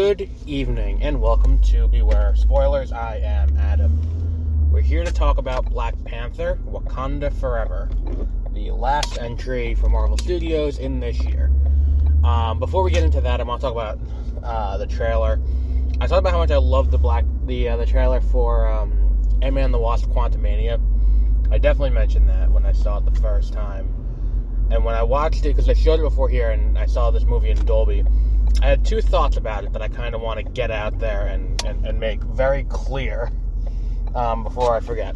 Good evening, and welcome to Beware of Spoilers. I am Adam. We're here to talk about Black Panther, Wakanda Forever, the last entry for Marvel Studios in this year. Before we get into that, I want to talk about the trailer. I talked about how much I loved the trailer for Ant-Man and the Wasp: Quantumania. I definitely mentioned that when I saw it the first time. And when I watched it, because I showed it before here, and I saw this movie in Dolby, I had two thoughts about it that I kind of want to get out there and make very clear before I forget.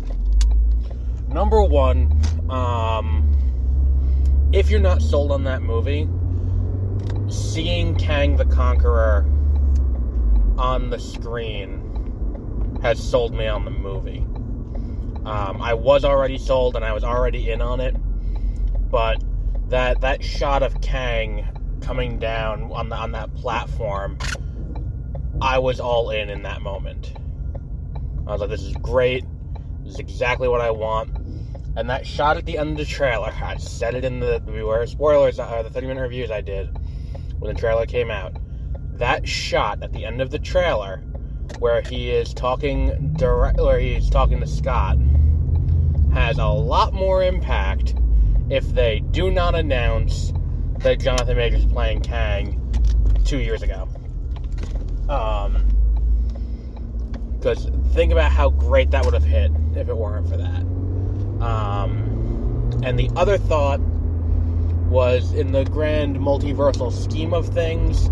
Number one, if you're not sold on that movie, seeing Kang the Conqueror on the screen has sold me on the movie. I was already sold and I was already in on it, but that shot of Kang coming down on that platform, I was all in that moment. I was like, this is great. This is exactly what I want. And that shot at the end of the trailer, I said it in the Beware Spoilers, the 30-minute reviews I did when the trailer came out. That shot at the end of the trailer, where he is talking to Scott, has a lot more impact if they do not announce that Jonathan Majors is playing Kang 2 years ago. Because think about how great that would have hit if it weren't for that. And the other thought was, in the grand multiversal scheme of things,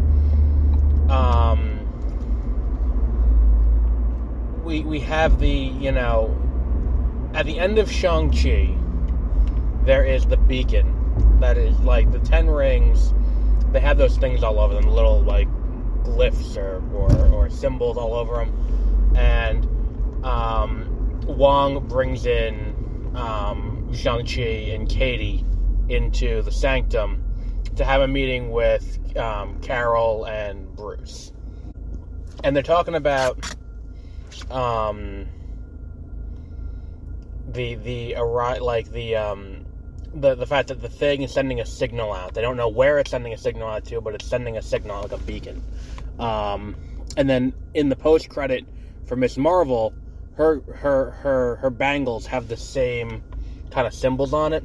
we have at the end of Shang-Chi, there is the beacon that is like the 10 rings. They have those things all over them, little like glyphs or symbols all over them. And Wong brings in Shang-Chi and Katie into the Sanctum to have a meeting with Carol and Bruce. And they're talking about the fact that the thing is sending a signal out. They don't know where it's sending a signal out to, but it's sending a signal like a beacon. And then in the post-credit for Miss Marvel, her bangles have the same kind of symbols on it.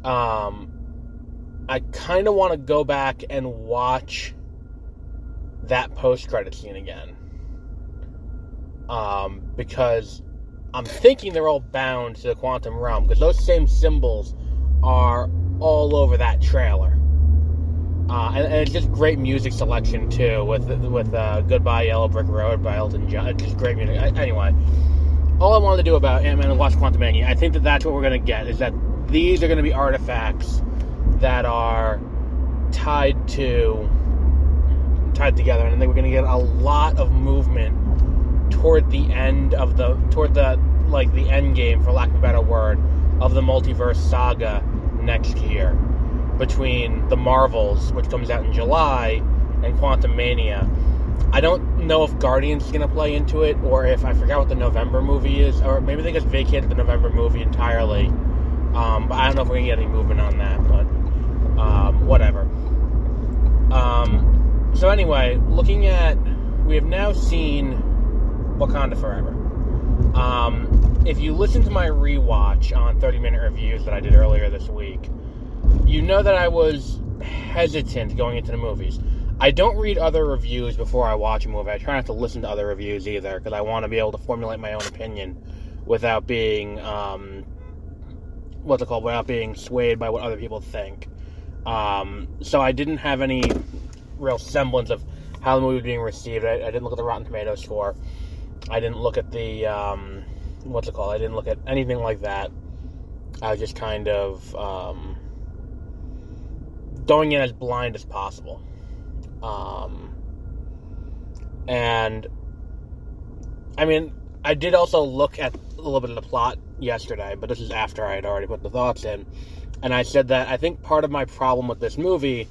I kind of want to go back and watch that post-credit scene again. Because I'm thinking they're all bound to the quantum realm, because those same symbols are all over that trailer. And it's just great music selection, too, with Goodbye Yellow Brick Road by Elton John. It's just great music. Anyway, all I wanted to do about Ant-Man and the Wasp: Quantumania, I think that's what we're going to get, is that these are going to be artifacts that are tied together, and I think we're going to get a lot of movement toward the end of the end game, for lack of a better word, of the multiverse saga next year, between the Marvels, which comes out in July, and Quantumania. I don't know if Guardians is going to play into it, or if, I forgot what the November movie is, or maybe they just vacated the November movie entirely. But I don't know if we're going to get any movement on that, but whatever. So anyway, we have now seen Wakanda Forever. If you listen to my rewatch on 30-minute reviews that I did earlier this week, you know that I was hesitant going into the movies. I don't read other reviews before I watch a movie. I try not to listen to other reviews either, because I want to be able to formulate my own opinion without being, without being swayed by what other people think. So I didn't have any real semblance of how the movie was being received. I didn't look at the Rotten Tomatoes score. I didn't look at the, I didn't look at anything like that. I was just kind of going in as blind as possible. And, I mean, I did also look at a little bit of the plot yesterday, but this is after I had already put the thoughts in. And I said that I think part of my problem with this movie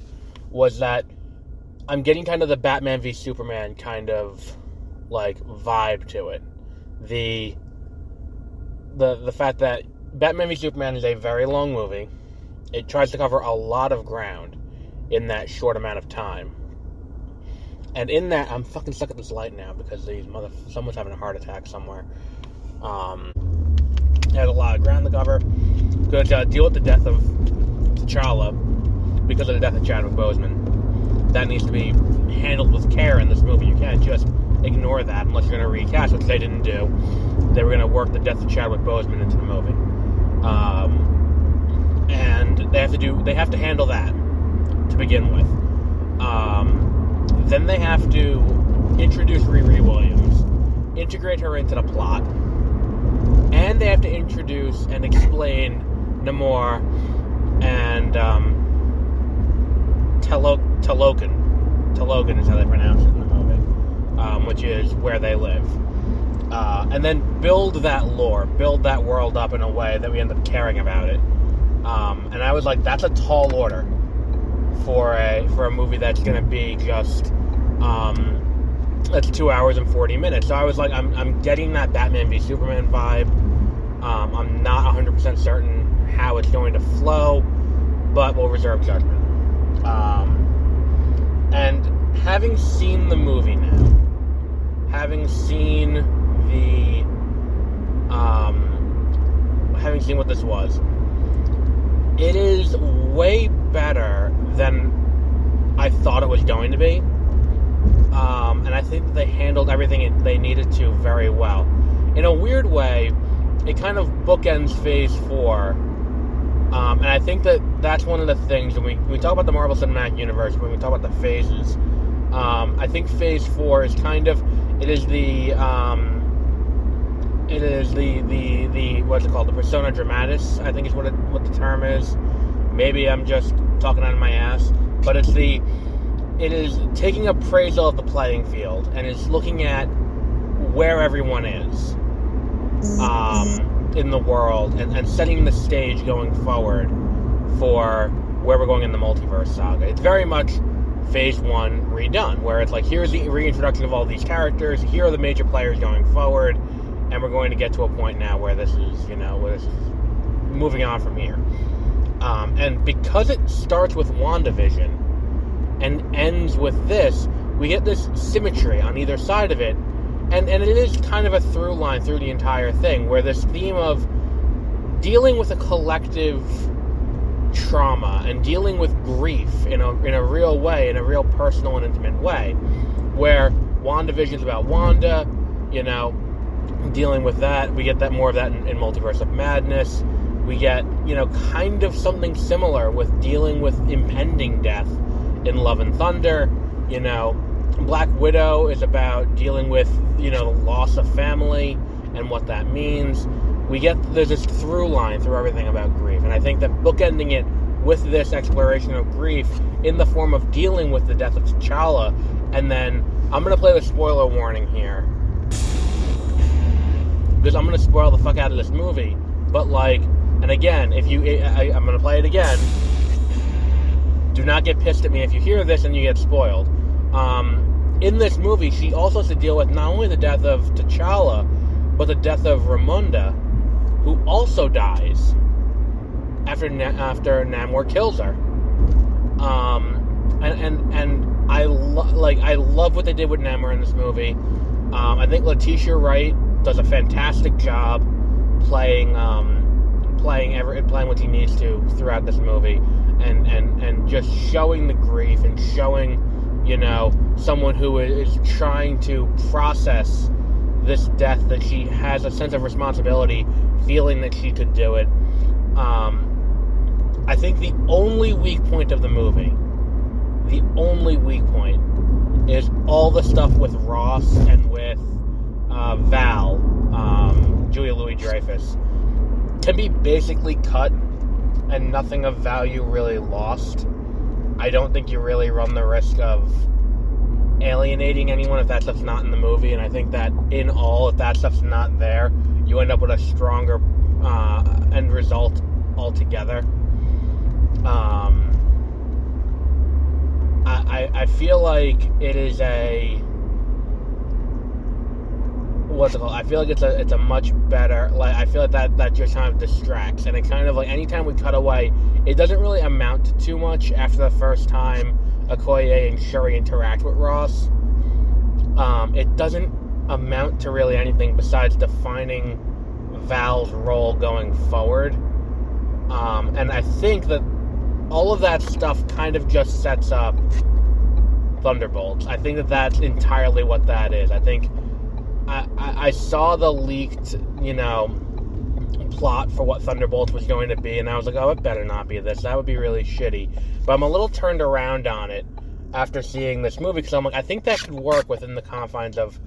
was that I'm getting kind of the Batman v Superman kind of vibe to it. The fact that Batman v Superman is a very long movie. It tries to cover a lot of ground in that short amount of time. And in that, I'm fucking stuck at this light now because someone's having a heart attack somewhere. There's a lot of ground to cover. Going to deal with the death of T'Challa because of the death of Chadwick Boseman. That needs to be handled with care in this movie. You can't just ignore that unless you're going to recast, which they didn't do. They were going to work the death of Chadwick Boseman into the movie. And they have to handle that to begin with. Then they have to introduce Riri Williams, integrate her into the plot, and they have to introduce and explain Namor and Telogan is how they pronounce it in the movie, which is where they live. And then build that lore, build that world up in a way that we end up caring about it. And I was like, that's a tall order for a movie that's going to be just that's 2 hours and 40 minutes. So I was like, I'm getting that Batman v Superman vibe. I'm not 100% certain how it's going to flow, but we'll reserve judgment. And having seen the movie now, having seen what this was, it is way better than I thought it was going to be. And I think that they handled everything they needed to very well. In a weird way, it kind of bookends Phase 4. And I think that that's one of the things when we talk about the Marvel Cinematic Universe, when we talk about the phases, I think Phase 4 is kind of, the what's it called, the persona dramatis, I think is what the term is. Maybe I'm just talking out of my ass, but it is taking appraisal of the playing field and it's looking at where everyone is in the world and setting the stage going forward for where we're going in the multiverse saga. It's very much Phase 1 redone, where it's like, here's the reintroduction of all these characters, here are the major players going forward, and we're going to get to a point now where this is moving on from here. And because it starts with WandaVision and ends with this, we get this symmetry on either side of it, and it is kind of a through line through the entire thing, where this theme of dealing with a collective trauma and dealing with grief in a real way, in a real personal and intimate way, where WandaVision's about Wanda, dealing with that. We get that more of that in Multiverse of Madness. We get, kind of something similar with dealing with impending death in Love and Thunder. Black Widow is about dealing with, the loss of family and what that means. There's this through line through everything about grief. And I think that bookending it with this exploration of grief in the form of dealing with the death of T'Challa, and then I'm going to play the spoiler warning here, because I'm going to spoil the fuck out of this movie. But and again, I'm going to play it again. Do not get pissed at me if you hear this and you get spoiled. In this movie, she also has to deal with not only the death of T'Challa, but the death of Ramonda, who also dies after Namor kills her. And I love what they did with Namor in this movie. I think Letitia Wright does a fantastic job playing what he needs to throughout this movie, and just showing the grief and showing, someone who is trying to process this death, that she has a sense of responsibility, feeling that she could do it. I think the only weak point of the movie, is all the stuff with Ross and with Val, Julia Louis-Dreyfus, can be basically cut and nothing of value really lost. I don't think you really run the risk of alienating anyone if that stuff's not in the movie, and I think that in all, if that stuff's not there, you end up with a stronger end result altogether. I feel like it is I feel like it's a much better, I feel like that just kind of distracts, and it kind of anytime we cut away, it doesn't really amount to too much after the first time Okoye and Shuri interact with Ross. it doesn't amount to really anything besides defining Val's role going forward. And I think that all of that stuff kind of just sets up Thunderbolts. I think that that's entirely what that is. I think I saw the leaked, plot for what Thunderbolts was going to be, and I was like, oh, it better not be this. That would be really shitty. But I'm a little turned around on it after seeing this movie, because I'm like, I think that could work within the confines of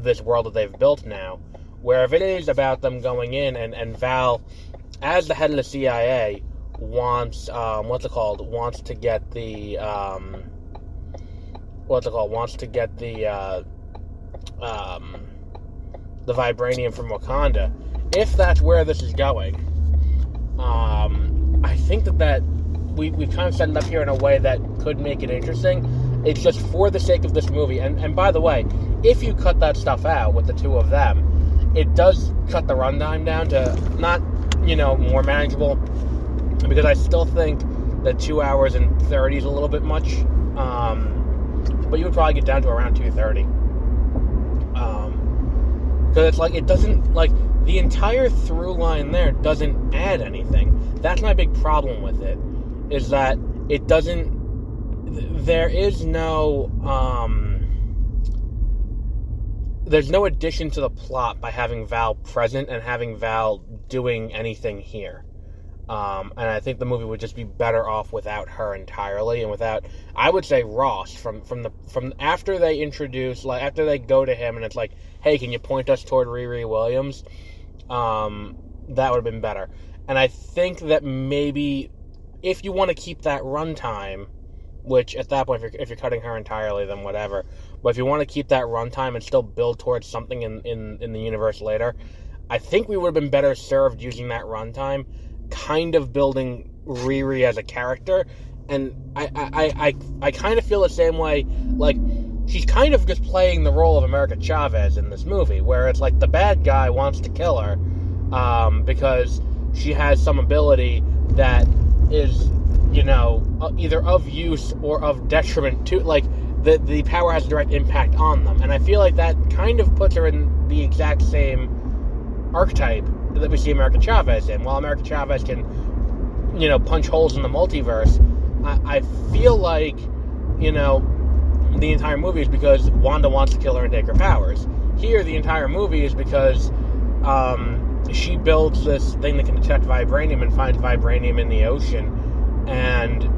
this world that they've built now, where if it is about them going in and Val, as the head of the CIA, wants to get the vibranium from Wakanda. If that's where this is going, I think that we kind of set it up here in a way that could make it interesting. It's just for the sake of this movie. And by the way, if you cut that stuff out with the two of them, it does cut the runtime down to not, more manageable, because I still think that 2 hours and 30 is a little bit much. But you would probably get down to around 2:30. Because it's like, it doesn't, like, the entire through line there doesn't add anything. That's my big problem with it, is that it doesn't, there is no, there's no addition to the plot by having Val present and having Val doing anything here. And I think the movie would just be better off without her entirely, and without, I would say, Ross from after they introduce, like, after they go to him and it's like, hey, can you point us toward Riri Williams? That would have been better. And I think that maybe if you want to keep that runtime, which at that point, if you're cutting her entirely, then whatever. But if you want to keep that runtime and still build towards something in the universe later, I think we would have been better served using that runtime, kind of building Riri as a character. And I kind of feel the same way, like, she's kind of just playing the role of America Chavez in this movie, where it's like the bad guy wants to kill her because she has some ability that is, either of use or of detriment to, like, the power has a direct impact on them. And I feel like that kind of puts her in the exact same archetype that we see America Chavez in. While America Chavez can, punch holes in the multiverse, I feel like, the entire movie is because Wanda wants to kill her and take her powers. Here, the entire movie is because she builds this thing that can detect vibranium and finds vibranium in the ocean, and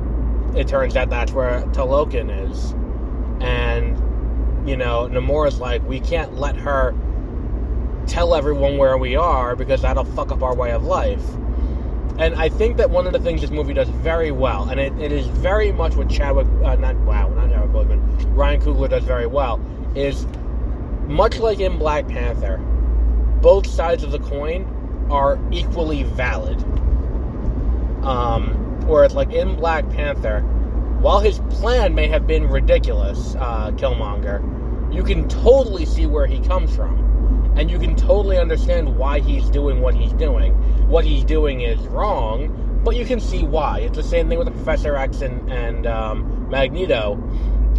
it turns out that's where Talokan is. And, Namora's like, we can't let her tell everyone where we are because that'll fuck up our way of life. And I think that one of the things this movie does very well, and it is very much what Ryan Coogler does very well, is much like in Black Panther, both sides of the coin are equally valid. Whereas, like, in Black Panther, while his plan may have been ridiculous, Killmonger, you can totally see where he comes from. And you can totally understand why he's doing what he's doing. What he's doing is wrong, but you can see why. It's the same thing with the Professor X and Magneto,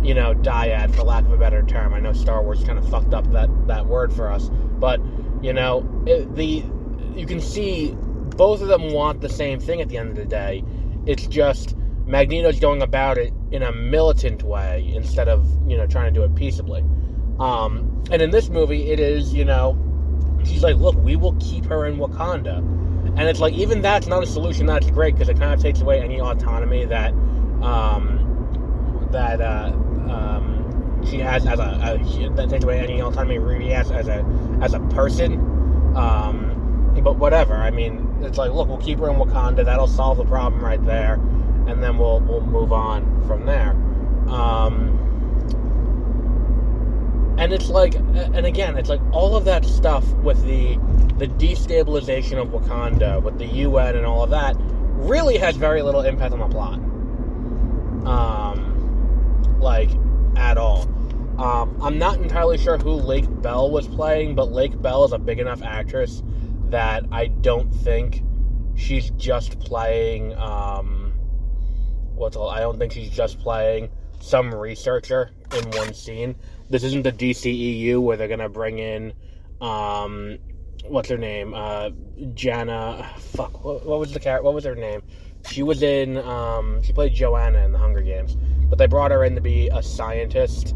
dyad, for lack of a better term. I know Star Wars kind of fucked up that word for us. But, you can see both of them want the same thing at the end of the day. It's just Magneto's going about it in a militant way instead of, trying to do it peaceably. And in this movie, it is, she's like, look, we will keep her in Wakanda. And it's like, even that's not a solution that's great, because it kind of takes away any autonomy that she has that takes away any autonomy Riri has as a person. But whatever, I mean, it's like, look, we'll keep her in Wakanda, that'll solve the problem right there, and then we'll move on from there. And it's like, and again, it's like all of that stuff with the destabilization of Wakanda, with the UN and all of that, really has very little impact on the plot. At all. I'm not entirely sure who Lake Bell was playing, but Lake Bell is a big enough actress that I don't think she's just playing, I don't think she's just playing some researcher in one scene. This isn't the DCEU where they're gonna bring in, what's her name? Jana. Fuck. What was the character? What was her name? She was in. She played Joanna in the Hunger Games, but they brought her in to be a scientist.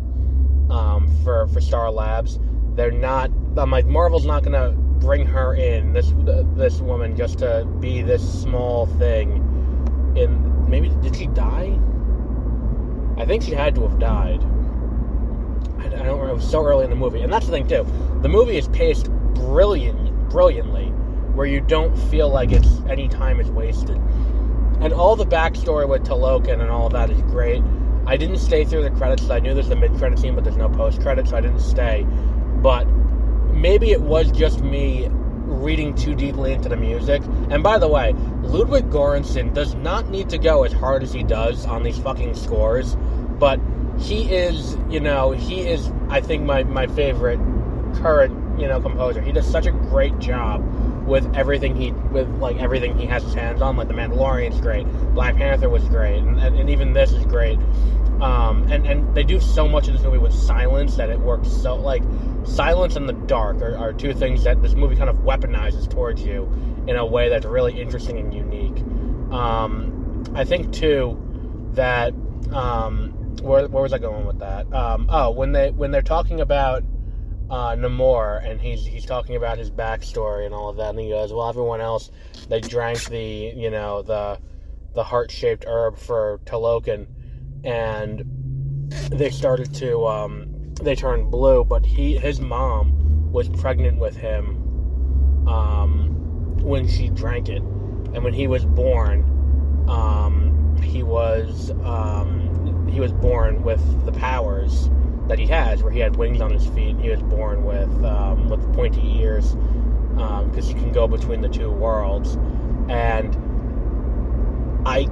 For Star Labs, they're not. I'm like, Marvel's not gonna bring her in, this woman, just to be this small thing. In maybe did she die? I think she had to have died. I don't remember. It was so early in the movie, and that's the thing too. The movie is paced brilliantly, where you don't feel like any time is wasted. And all the backstory with Talokan and all of that is great. I didn't stay through the credits. I knew there's the mid-credit scene, but there's no post-credit, so I didn't stay. But maybe it was just me reading too deeply into the music. And by the way, Ludwig Göransson does not need to go as hard as he does on these fucking scores, but he is, I think, my favorite current, composer. He does such a great job with everything he has his hands on. Like The Mandalorian's great, Black Panther was great, and even this is great. And they do so much in this movie with silence that it works so, like, silence and the dark are two things that this movie kind of weaponizes towards you in a way that's really interesting and unique. I think too that where was I going with that? When they're talking about Namor, and he's talking about his backstory and all of that, and he goes, well, everyone else, they drank the heart-shaped herb for Talokan, and they started to they turned blue, but his mom was pregnant with him when she drank it, and when he was born, he was born with the powers that he has, where he had wings on his feet. He was born with pointy ears, because he can go between the two worlds. And I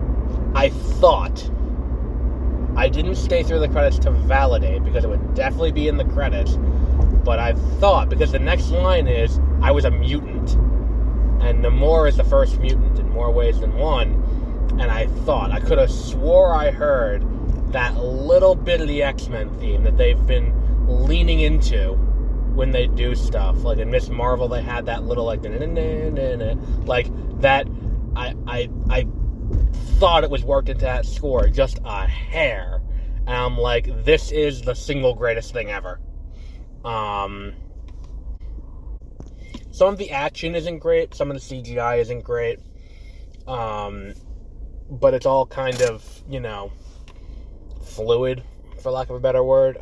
thought, I didn't stay through the credits to validate, because it would definitely be in the credits, but I thought, because the next line is, I was a mutant, and Namor is the first mutant in more ways than one, and I could have swore I heard that little bit of the X-Men theme that they've been leaning into when they do stuff. Like in Miss Marvel, they had that little, like, like that. I thought it was worked into that score just a hair, and I'm like, this is the single greatest thing ever. Some of the action isn't great, some of the CGI isn't great, but it's all kind of, fluid, for lack of a better word.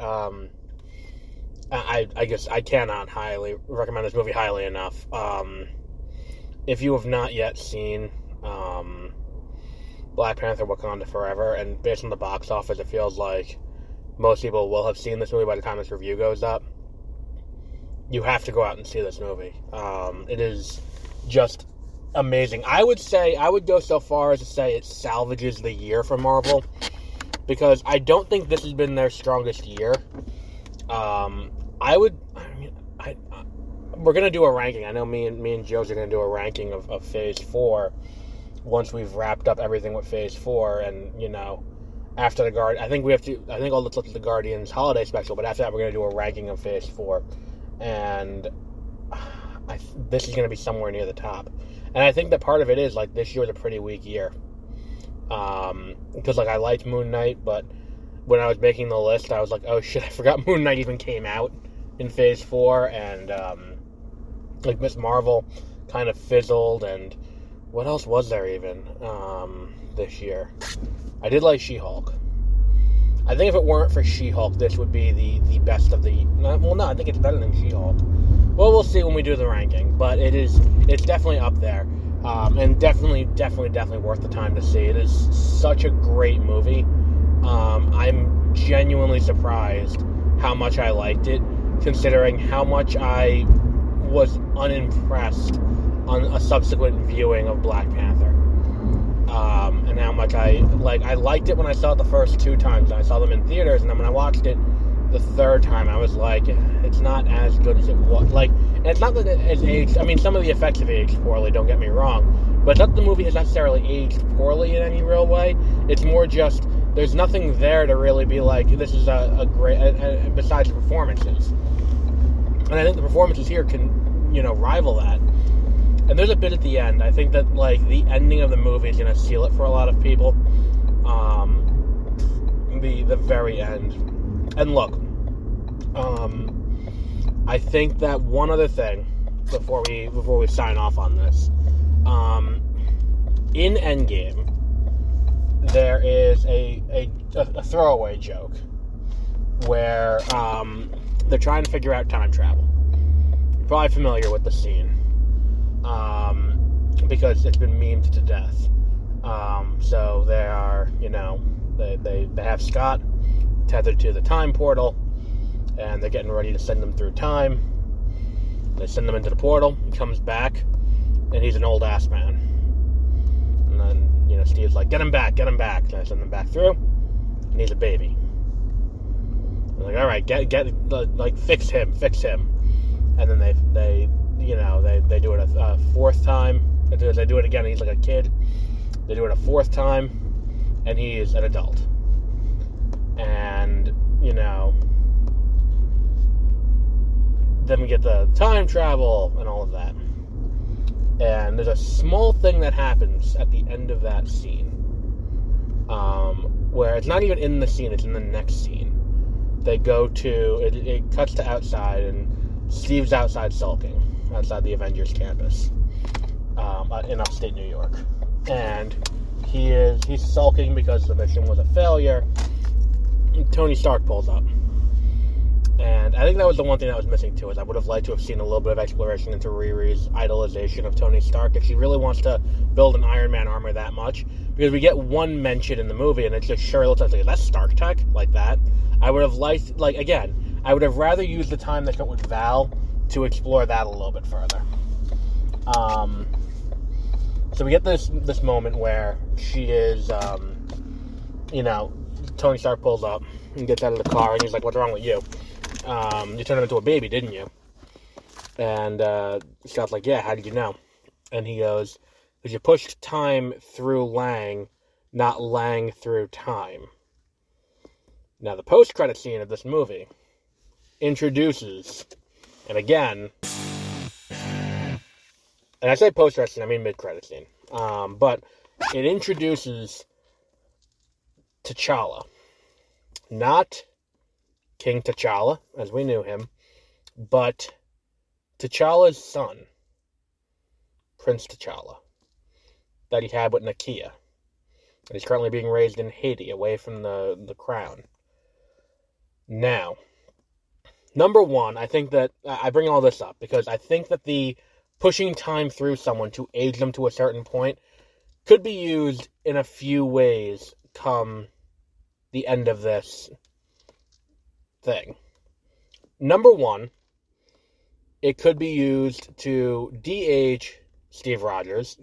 I guess I cannot highly recommend this movie highly enough. If you have not yet seen Black Panther: Wakanda Forever, and based on the box office, it feels like most people will have seen this movie by the time this review goes up, you have to go out and see this movie. It is just amazing. I would go so far as to say it salvages the year for Marvel, because I don't think this has been their strongest year. We're gonna do a ranking. I know me and Joe's are gonna do a ranking of Phase 4 once we've wrapped up everything with Phase 4, and after the I think I'll look at the Guardians holiday special, but after that we're gonna do a ranking of Phase 4, and this is gonna be somewhere near the top. And I think that part of it is, like, this year was a pretty weak year. Because, like, I liked Moon Knight, but when I was making the list, I was like, oh shit, I forgot Moon Knight even came out in Phase 4, and, like, Miss Marvel kind of fizzled, and what else was there even, this year? I did like She-Hulk. I think if it weren't for She-Hulk, this would be the best of the... Well, no, I think it's better than She-Hulk. Well, we'll see when we do the ranking, but it's definitely up there, and definitely worth the time to see. It is such a great movie. I'm genuinely surprised how much I liked it, considering how much I was unimpressed on a subsequent viewing of Black Panther. And how much I liked it when I saw it the first 2 times. I saw them in theaters, and then when I watched it the 3rd time, I was like, it's not as good as it was. Like, and it's not that it has aged. I mean, some of the effects have aged poorly, don't get me wrong, but it's not that the movie has necessarily aged poorly in any real way. It's more just there's nothing there to really be like, this is a great, besides the performances. And I think the performances here can, rival that. And there's a bit at the end. I think that, like, the ending of the movie is going to seal it for a lot of people. The very end. And look, I think that one other thing before we sign off on this, in Endgame, there is a throwaway joke where they're trying to figure out time travel. You're probably familiar with the scene, because it's been memed to death. So they are, they have Scott tethered to the time portal, and they're getting ready to send him through time. They send him into the portal. He comes back, and he's an old ass man. And then, Steve's like, get him back. And I send him back through, and he's a baby. I'm like, all right, fix him. And then they do it a fourth time. They do it again, and he's like a kid. They do it a fourth time, and he is an adult. And, then we get the time travel and all of that. And there's a small thing that happens at the end of that scene, where it's not even in the scene, it's in the next scene. They go to, it cuts to outside, and Steve's outside sulking, outside the Avengers campus, in upstate New York. And he's sulking because the mission was a failure. Tony Stark pulls up. And I think that was the one thing that was missing too, is I would have liked to have seen a little bit of exploration into Riri's idolization of Tony Stark, if she really wants to build an Iron Man armor that much. Because we get one mention in the movie, and it just sure looks like, is that Stark tech? Like that. I would have liked, I would have rather used the time they spent with Val to explore that a little bit further. So we get this moment where she is, Tony Stark pulls up and gets out of the car, and he's like, what's wrong with you? You turned him into a baby, didn't you? And Scott's like, yeah, how did you know? And he goes, because you pushed time through Lang, not Lang through time. Now, the post-credit scene of this movie introduces, and again, and I say post-credit scene, I mean mid-credit scene, but it introduces T'Challa. Not King T'Challa, as we knew him, but T'Challa's son, Prince T'Challa, that he had with Nakia. And he's currently being raised in Haiti, away from the crown. Now, number one, I think that, I bring all this up because I think that the pushing time through someone to age them to a certain point could be used in a few ways come the end of this thing. Number one, it could be used to de-age Steve Rogers,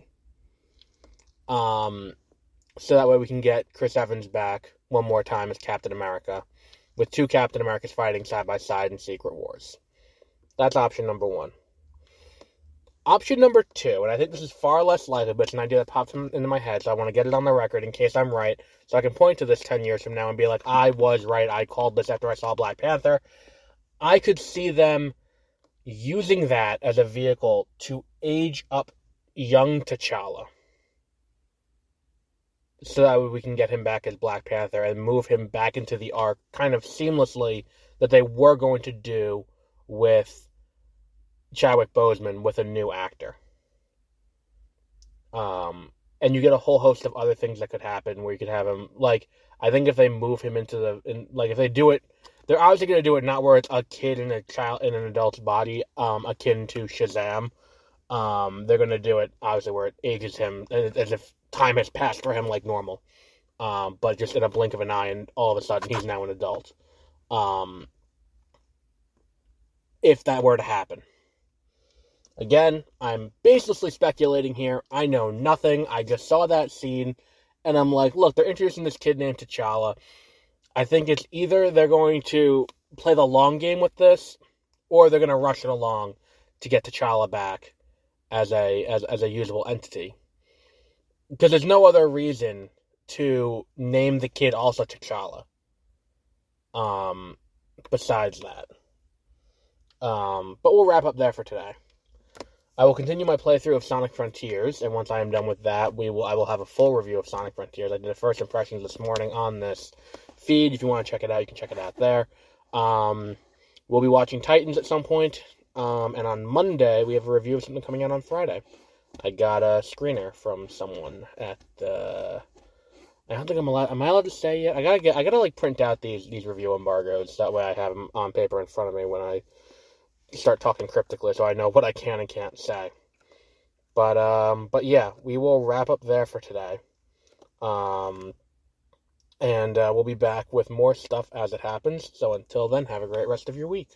so that way we can get Chris Evans back one more time as Captain America, with two Captain Americas fighting side by side in Secret Wars. That's option number one. Option number two, and I think this is far less likely, but it's an idea that pops into my head, so I want to get it on the record in case I'm right, so I can point to this 10 years from now and be like, I was right, I called this after I saw Black Panther. I could see them using that as a vehicle to age up young T'Challa, so that way we can get him back as Black Panther and move him back into the arc kind of seamlessly that they were going to do with Chadwick Boseman with a new actor. And you get a whole host of other things that could happen where you could have him, I think if they move him into if they do it, they're obviously going to do it not where it's a kid in a child in an adult's body, akin to Shazam. They're going to do it obviously where it ages him as if time has passed for him like normal, but just in a blink of an eye, and all of a sudden he's now an adult. If that were to happen. Again, I'm baselessly speculating here. I know nothing. I just saw that scene, and I'm like, look, they're introducing this kid named T'Challa. I think it's either they're going to play the long game with this, or they're going to rush it along to get T'Challa back as a usable entity. Because there's no other reason to name the kid also T'Challa. Besides that. But we'll wrap up there for today. I will continue my playthrough of Sonic Frontiers, and once I am done with that, I will have a full review of Sonic Frontiers. I did a first impressions this morning on this feed. If you want to check it out, you can check it out there. We'll be watching Titans at some point, and on Monday, we have a review of something coming out on Friday. I got a screener from someone at I don't think I'm allowed. Am I allowed to say yet? I gotta print out these review embargoes. That way I have them on paper in front of me when I start talking cryptically, so I know what I can and can't say. But yeah, we will wrap up there for today. And we'll be back with more stuff as it happens. So until then, have a great rest of your week.